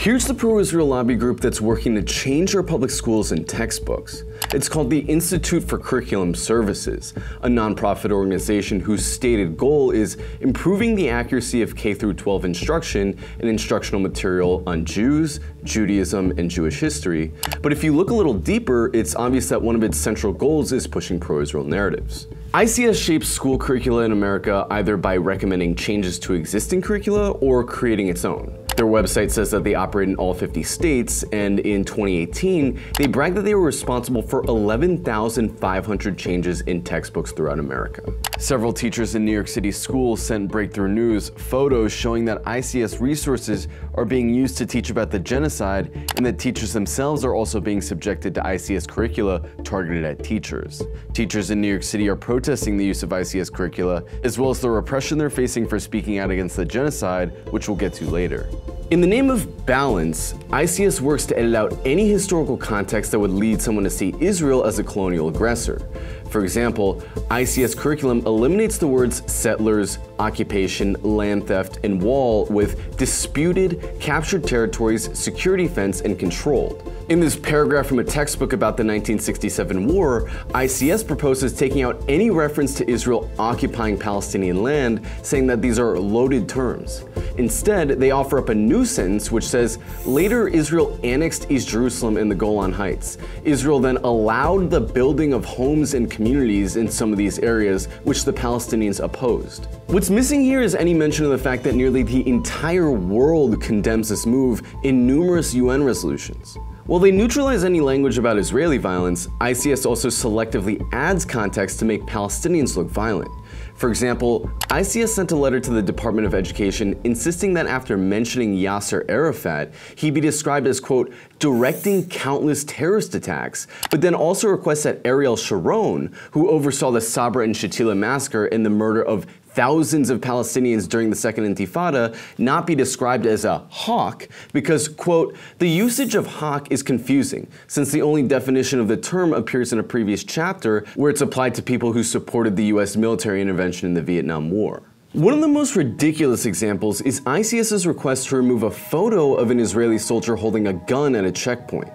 Here's the pro-Israel lobby group that's working to change our public schools and textbooks. It's called the Institute for Curriculum Services, a nonprofit organization whose stated goal is improving the accuracy of K-12 instruction and instructional material on Jews, Judaism, and Jewish history. But if you look a little deeper, it's obvious that one of its central goals is pushing pro-Israel narratives. ICS shapes school curricula in America either by recommending changes to existing curricula or creating its own. Their website says that they operate in all 50 states, and in 2018, they bragged that they were responsible for 11,500 changes in textbooks throughout America. Several teachers in New York City schools sent Breakthrough News photos showing that ICS resources are being used to teach about the genocide, and that teachers themselves are also being subjected to ICS curricula targeted at teachers. Teachers in New York City are protesting the use of ICS curricula, as well as the repression they're facing for speaking out against the genocide, which we'll get to later. In the name of balance, ICS works to edit out any historical context that would lead someone to see Israel as a colonial aggressor. For example, ICS curriculum eliminates the words settlers, occupation, land theft, and wall with disputed, captured territories, security fence, and controlled. In this paragraph from a textbook about the 1967 war, ICS proposes taking out any reference to Israel occupying Palestinian land, saying that these are loaded terms. Instead, they offer up a new sentence which says, later Israel annexed East Jerusalem and the Golan Heights. Israel then allowed the building of homes and communities in some of these areas, which the Palestinians opposed. What's missing here is any mention of the fact that nearly the entire world condemns this move in numerous UN resolutions. While they neutralize any language about Israeli violence, ICS also selectively adds context to make Palestinians look violent. For example, ICS sent a letter to the Department of Education insisting that after mentioning Yasser Arafat, he be described as, quote, directing countless terrorist attacks, but then also requests that Ariel Sharon, who oversaw the Sabra and Shatila massacre and the murder of thousands of Palestinians during the Second Intifada, not be described as a hawk because, quote, the usage of hawk is confusing since the only definition of the term appears in a previous chapter where it's applied to people who supported the US military intervention in the Vietnam War. One of the most ridiculous examples is ICS's request to remove a photo of an Israeli soldier holding a gun at a checkpoint.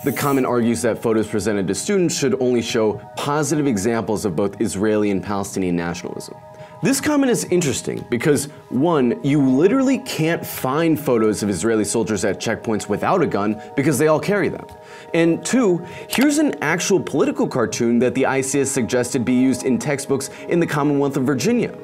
The comment argues that photos presented to students should only show positive examples of both Israeli and Palestinian nationalism. This comment is interesting because, one, you literally can't find photos of Israeli soldiers at checkpoints without a gun because they all carry them. And two, here's an actual political cartoon that the ICS suggested be used in textbooks in the Commonwealth of Virginia.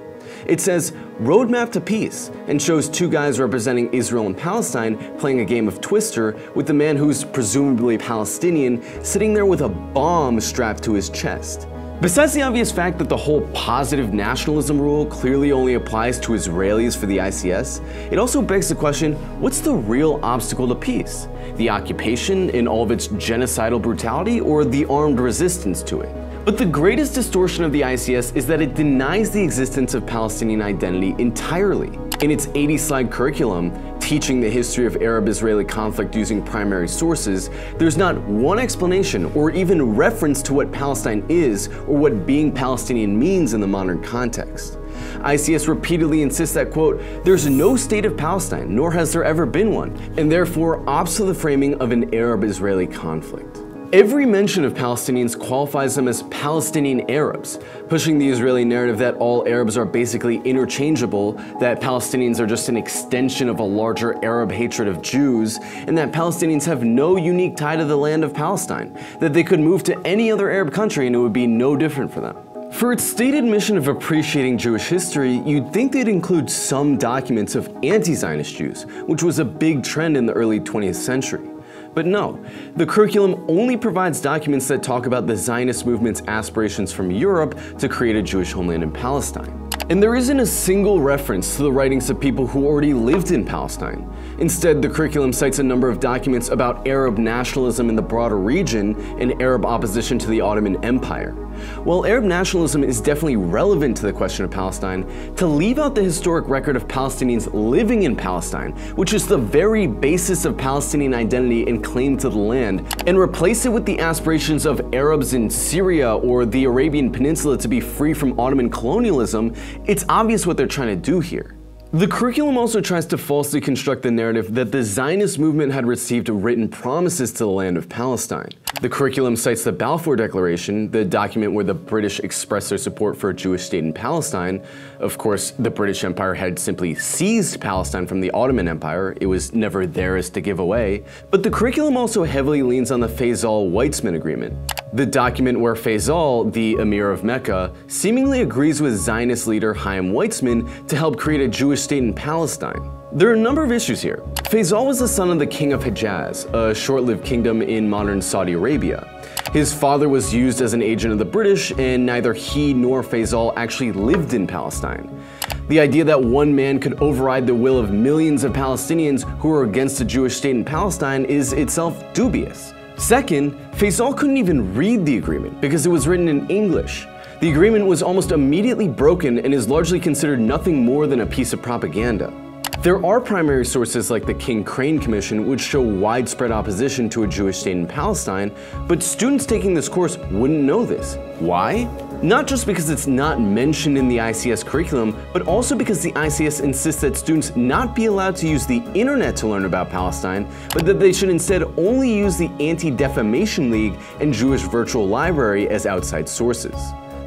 It says, Roadmap to Peace, and shows two guys representing Israel and Palestine playing a game of Twister with the man who's presumably Palestinian sitting there with a bomb strapped to his chest. Besides the obvious fact that the whole positive nationalism rule clearly only applies to Israelis for the ICS, it also begs the question, what's the real obstacle to peace? The occupation in all of its genocidal brutality, or the armed resistance to it? But the greatest distortion of the ICS is that it denies the existence of Palestinian identity entirely. In its 80-slide curriculum, teaching the history of Arab-Israeli conflict using primary sources, there's not one explanation or even reference to what Palestine is or what being Palestinian means in the modern context. ICS repeatedly insists that, quote, there's no state of Palestine, nor has there ever been one, and therefore opts to the framing of an Arab-Israeli conflict. Every mention of Palestinians qualifies them as Palestinian Arabs, pushing the Israeli narrative that all Arabs are basically interchangeable, that Palestinians are just an extension of a larger Arab hatred of Jews, and that Palestinians have no unique tie to the land of Palestine, that they could move to any other Arab country and it would be no different for them. For its stated mission of appreciating Jewish history, you'd think they'd include some documents of anti-Zionist Jews, which was a big trend in the early 20th century. But no, the curriculum only provides documents that talk about the Zionist movement's aspirations from Europe to create a Jewish homeland in Palestine. And there isn't a single reference to the writings of people who already lived in Palestine. Instead, the curriculum cites a number of documents about Arab nationalism in the broader region and Arab opposition to the Ottoman Empire. While Arab nationalism is definitely relevant to the question of Palestine, to leave out the historic record of Palestinians living in Palestine, which is the very basis of Palestinian identity and claim to the land, and replace it with the aspirations of Arabs in Syria or the Arabian Peninsula to be free from Ottoman colonialism, it's obvious what they're trying to do here. The curriculum also tries to falsely construct the narrative that the Zionist movement had received written promises to the land of Palestine. The curriculum cites the Balfour Declaration, the document where the British expressed their support for a Jewish state in Palestine. Of course, the British Empire had simply seized Palestine from the Ottoman Empire. It was never theirs to give away. But the curriculum also heavily leans on the Faisal-Weitzman Agreement, the document where Faisal, the Emir of Mecca, seemingly agrees with Zionist leader Chaim Weitzman to help create a Jewish state in Palestine. There are a number of issues here. Faisal was the son of the king of Hejaz, a short-lived kingdom in modern Saudi Arabia. His father was used as an agent of the British, and neither he nor Faisal actually lived in Palestine. The idea that one man could override the will of millions of Palestinians who were against a Jewish state in Palestine is itself dubious. Second, Faisal couldn't even read the agreement because it was written in English. The agreement was almost immediately broken and is largely considered nothing more than a piece of propaganda. There are primary sources like the King Crane Commission which show widespread opposition to a Jewish state in Palestine, but students taking this course wouldn't know this. Why? Not just because it's not mentioned in the ICS curriculum, but also because the ICS insists that students not be allowed to use the internet to learn about Palestine, but that they should instead only use the Anti-Defamation League and Jewish Virtual Library as outside sources.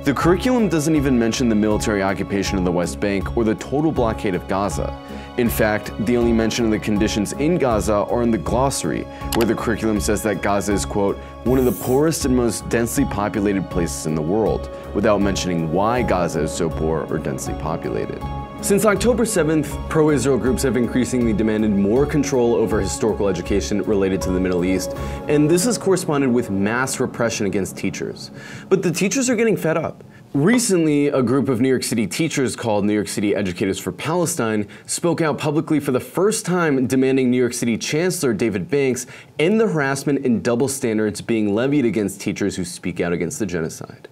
The curriculum doesn't even mention the military occupation of the West Bank or the total blockade of Gaza. In fact, the only mention of the conditions in Gaza are in the glossary, where the curriculum says that Gaza is, quote, one of the poorest and most densely populated places in the world, without mentioning why Gaza is so poor or densely populated. Since October 7th, pro-Israel groups have increasingly demanded more control over historical education related to the Middle East, and this has corresponded with mass repression against teachers. But the teachers are getting fed up. Recently, a group of New York City teachers called New York City Educators for Palestine spoke out publicly for the first time demanding New York City Chancellor David Banks end the harassment and double standards being levied against teachers who speak out against the genocide.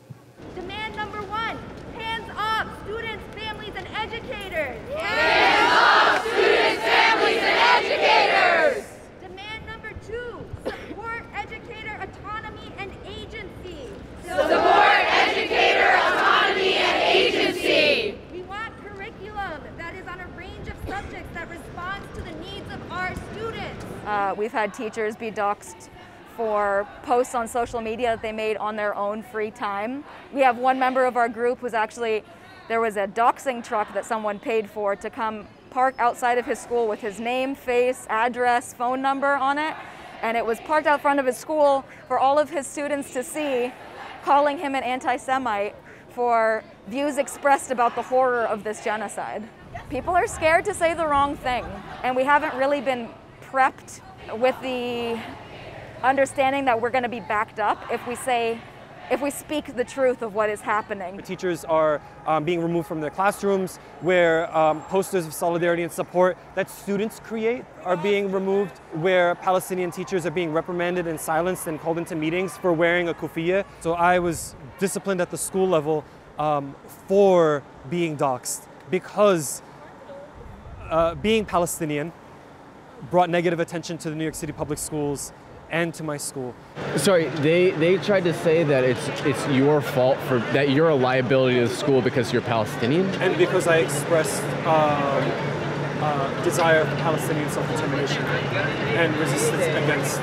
Demand number one, hands up, students, families, and educators. Hands up, students, families, and educators. Demand number two, support educator autonomy and agency. Support educator autonomy and agency. We want curriculum that is on a range of subjects that responds to the needs of our students. We've had teachers be doxxed for posts on social media that they made on their own free time. We have one member of our group who's actually, there was a doxing truck that someone paid for to come park outside of his school with his name, face, address, phone number on it. And it was parked out front of his school for all of his students to see, calling him an anti-Semite for views expressed about the horror of this genocide. People are scared to say the wrong thing, and we haven't really been prepped with the understanding that we're going to be backed up if we speak the truth of what is happening. Teachers are being removed from their classrooms, where posters of solidarity and support that students create are being removed, where Palestinian teachers are being reprimanded and silenced and called into meetings for wearing a kufiya. So I was disciplined at the school level for being doxxed because being Palestinian brought negative attention to the New York City public schools and to my school. Sorry, they tried to say that it's your fault for that you're a liability to the school because you're Palestinian? And because I expressed desire for Palestinian self-determination and resistance against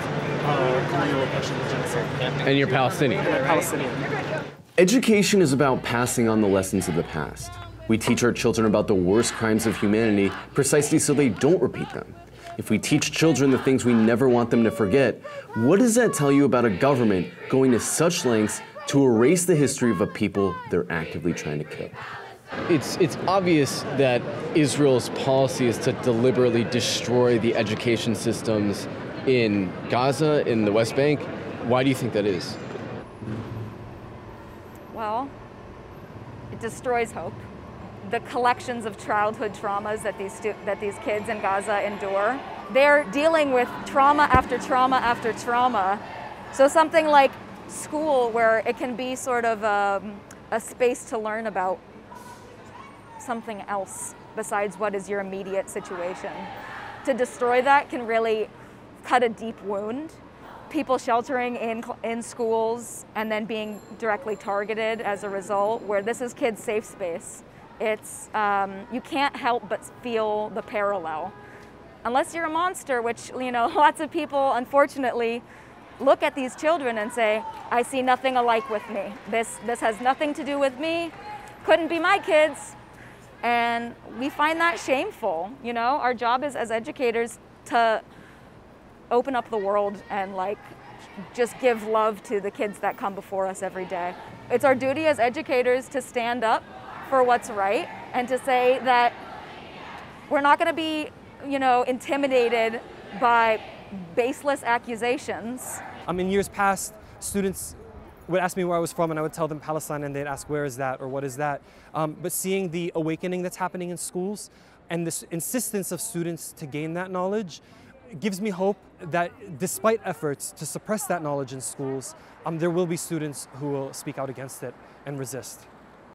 colonial oppression and genocide. And you're Palestinian? And I'm Palestinian. Education is about passing on the lessons of the past. We teach our children about the worst crimes of humanity precisely so they don't repeat them. If we teach children the things we never want them to forget, what does that tell you about a government going to such lengths to erase the history of a people they're actively trying to kill? It's obvious that Israel's policy is to deliberately destroy the education systems in Gaza, in the West Bank. Why do you think that is? Well, it destroys hope. The collections of childhood traumas that these kids in Gaza endure, they're dealing with trauma after trauma after trauma. So something like school, where it can be sort of a space to learn about something else besides what is your immediate situation. To destroy that can really cut a deep wound. People sheltering in schools and then being directly targeted as a result, where this is kids' safe space. It's, you can't help but feel the parallel. Unless you're a monster, which, you know, lots of people, unfortunately, look at these children and say, I see nothing alike with me. This has nothing to do with me. Couldn't be my kids. And we find that shameful. You know, our job is as educators to open up the world and like just give love to the kids that come before us every day. It's our duty as educators to stand up for what's right and to say that we're not going to be, you know, intimidated by baseless accusations. In years past, students would ask me where I was from and I would tell them Palestine and they'd ask where is that or what is that. But seeing the awakening that's happening in schools and this insistence of students to gain that knowledge gives me hope that despite efforts to suppress that knowledge in schools, there will be students who will speak out against it and resist.